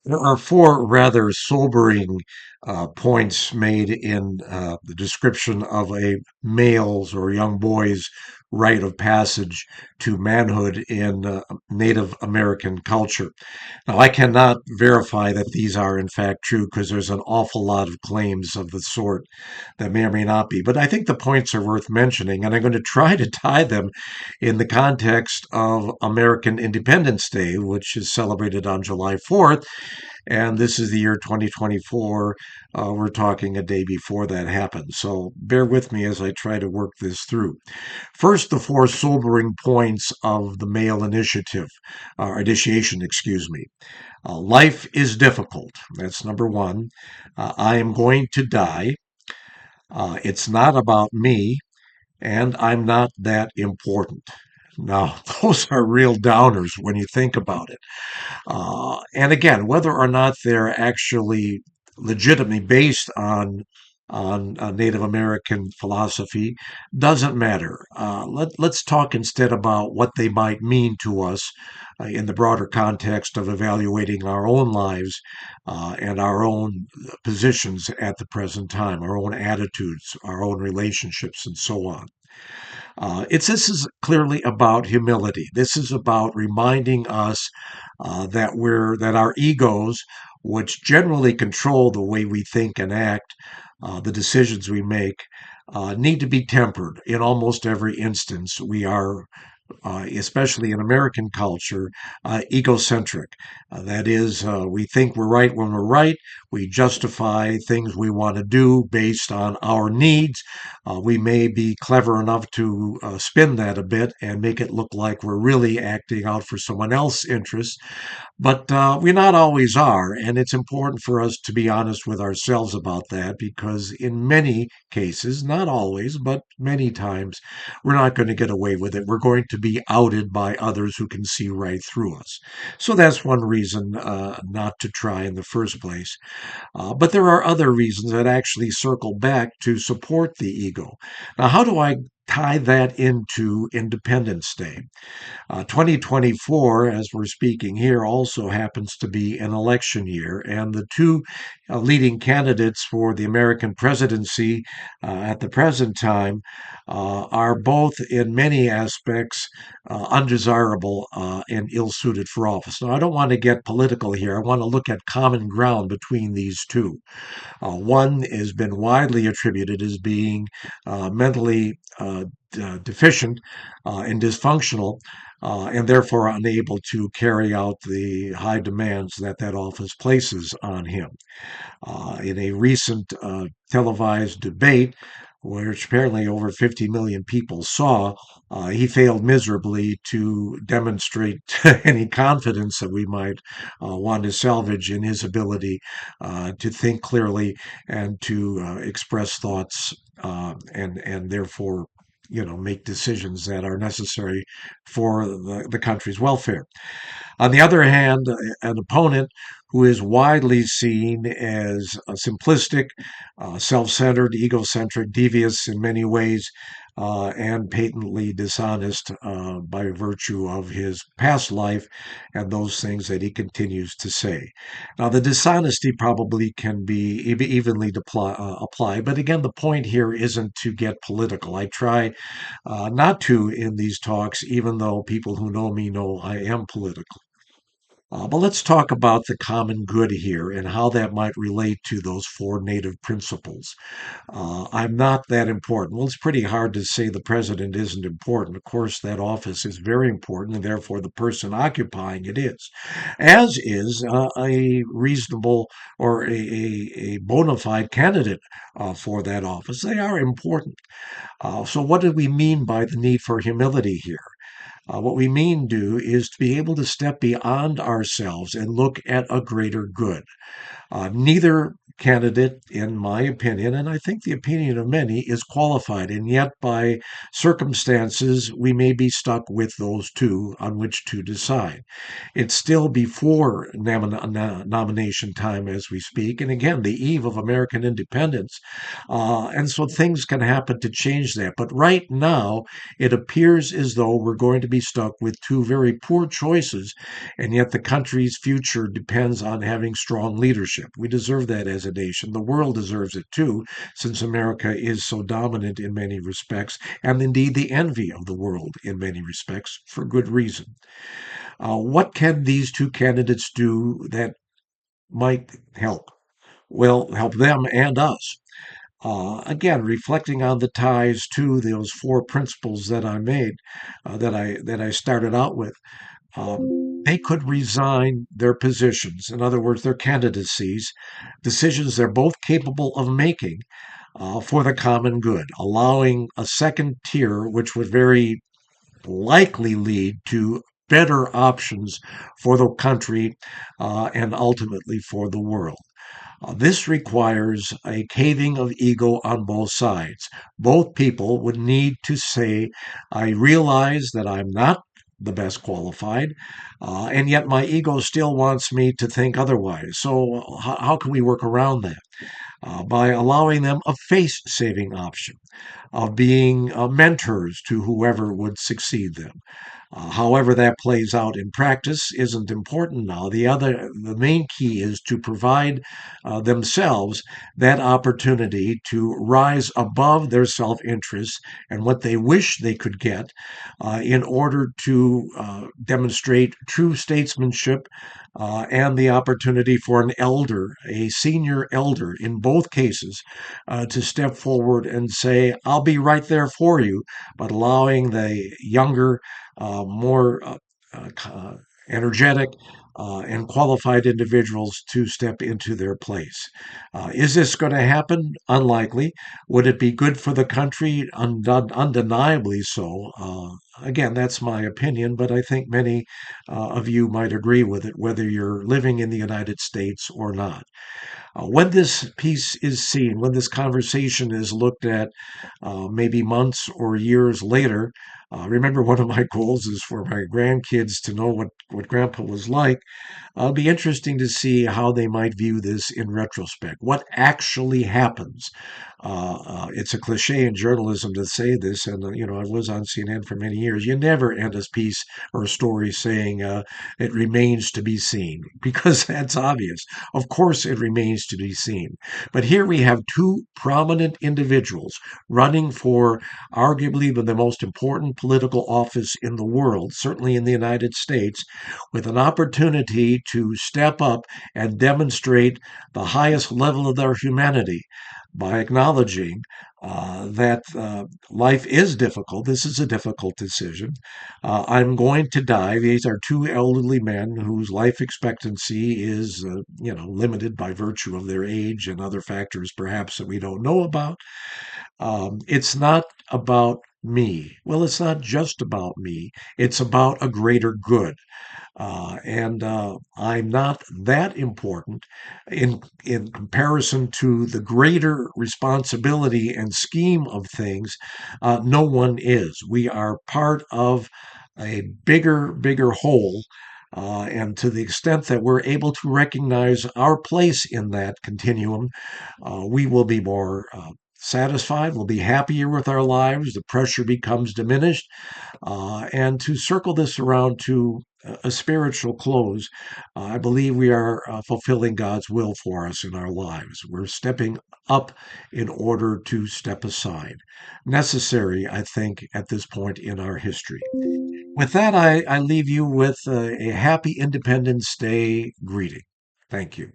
There are four rather sobering points made in the description of a male's or young boy's rite of passage to manhood in Native American culture. Now, I cannot verify that these are in fact true because there's an awful lot of claims of the sort that may or may not be. But I think the points are worth mentioning, and I'm going to try to tie them in the context of American Independence Day, which is celebrated on July 4th. And this is the year 2024. We're talking a day before that happened. So bear with me as I try to work this through. First, the four sobering points of the male initiation, excuse me. Life is difficult. That's number one. I am going to die. It's not about me, and I'm not that important. Now, those are real downers when you think about it. And again, whether or not they're actually legitimately based on Native American philosophy doesn't matter. Let's talk instead about what they might mean to us in the broader context of evaluating our own lives and our own positions at the present time, our own attitudes, our own relationships, and so on. This is clearly about humility. This is about reminding us that our egos, which generally control the way we think and act, the decisions we make, need to be tempered. In almost every instance, we are especially in American culture, egocentric. That is, we think we're right when we're right. We justify things we want to do based on our needs. We may be clever enough to spin that a bit and make it look like we're really acting out for someone else's interests, but we not always are, and it's important for us to be honest with ourselves about that because, in many cases, not always, but many times, we're not going to get away with it. We're going to be outed by others who can see right through us. So that's one reason not to try in the first place. But there are other reasons that actually circle back to support the ego. Now, how do I tie that into Independence Day? 2024, as we're speaking here, also happens to be an election year, and the two leading candidates for the American presidency at the present time are both, in many aspects, undesirable and ill suited for office. Now, I don't want to get political here. I want to look at common ground between these two. One has been widely attributed as being mentally deficient and dysfunctional, and therefore unable to carry out the high demands that that office places on him. In a recent televised debate, which apparently over 50 million people saw, he failed miserably to demonstrate any confidence that we might want to salvage in his ability to think clearly and to express thoughts and therefore make decisions that are necessary for the country's welfare. On the other hand, an opponent who is widely seen as simplistic, self-centered, egocentric, devious in many ways, and patently dishonest by virtue of his past life and those things that he continues to say. Now, the dishonesty probably can be evenly applied, but again, the point here isn't to get political. I try not to in these talks, even though people who know me know I am political. But let's talk about the common good here and how that might relate to those four native principles. I'm not that important. Well, it's pretty hard to say the president isn't important. Of course, that office is very important, and therefore the person occupying it is, as is a reasonable or a bona fide candidate for that office. They are important. So, what do we mean by the need for humility here? What we mean do is to be able to step beyond ourselves and look at a greater good. Neither candidate, in my opinion, and I think the opinion of many, is qualified. And yet, by circumstances, we may be stuck with those two on which to decide. It's still before nomination time as we speak. And again, the eve of American independence. And so things can happen to change that. But right now, it appears as though we're going to be stuck with two very poor choices. And yet, the country's future depends on having strong leadership. We deserve that as a nation. The world deserves it too, since America is so dominant in many respects, and indeed the envy of the world in many respects, for good reason. What can these two candidates do that might help? Well, help them and us. Again, reflecting on the ties to those four principles that I made, that I started out with, they could resign their positions. In other words, their candidacies, decisions they're both capable of making for the common good, allowing a second tier, which would very likely lead to better options for the country and ultimately for the world. This requires a caving of ego on both sides. Both people would need to say, I realize that I'm not the best qualified, and yet my ego still wants me to think otherwise. So, how can we work around that? By allowing them a face saving option of being mentors to whoever would succeed them. However that plays out in practice isn't important now. The main key is to provide themselves that opportunity to rise above their self-interest and what they wish they could get in order to demonstrate true statesmanship and the opportunity for an elder, a senior elder in both cases, to step forward and say, I'll be right there for you, but allowing the younger, more energetic, and qualified individuals to step into their place. Is this going to happen? Unlikely. Would it be good for the country? Undeniably so. Again, that's my opinion, but I think many of you might agree with it, whether you're living in the United States or not. When this piece is seen, when this conversation is looked at maybe months or years later, remember one of my goals is for my grandkids to know what grandpa was like. It'll be interesting to see how they might view this in retrospect. What actually happens? It's a cliche in journalism to say this, and I was on CNN for many years. You never end a piece or a story saying it remains to be seen, because that's obvious. Of course, it remains to be seen. But here we have two prominent individuals running for arguably the most important political office in the world, certainly in the United States, with an opportunity to step up and demonstrate the highest level of their humanity by acknowledging that life is difficult. This is a difficult decision. I'm going to die. These are two elderly men whose life expectancy is, limited by virtue of their age and other factors perhaps that we don't know about. It's not about me. Well, it's not just about me. It's about a greater good. And I'm not that important in comparison to the greater responsibility and scheme of things. No one is. We are part of a bigger whole. And to the extent that we're able to recognize our place in that continuum, we will be more satisfied. We'll be happier with our lives. The pressure becomes diminished. And to circle this around to a spiritual close, I believe we are fulfilling God's will for us in our lives. We're stepping up in order to step aside. Necessary, I think, at this point in our history. With that, I leave you with a happy Independence Day greeting. Thank you.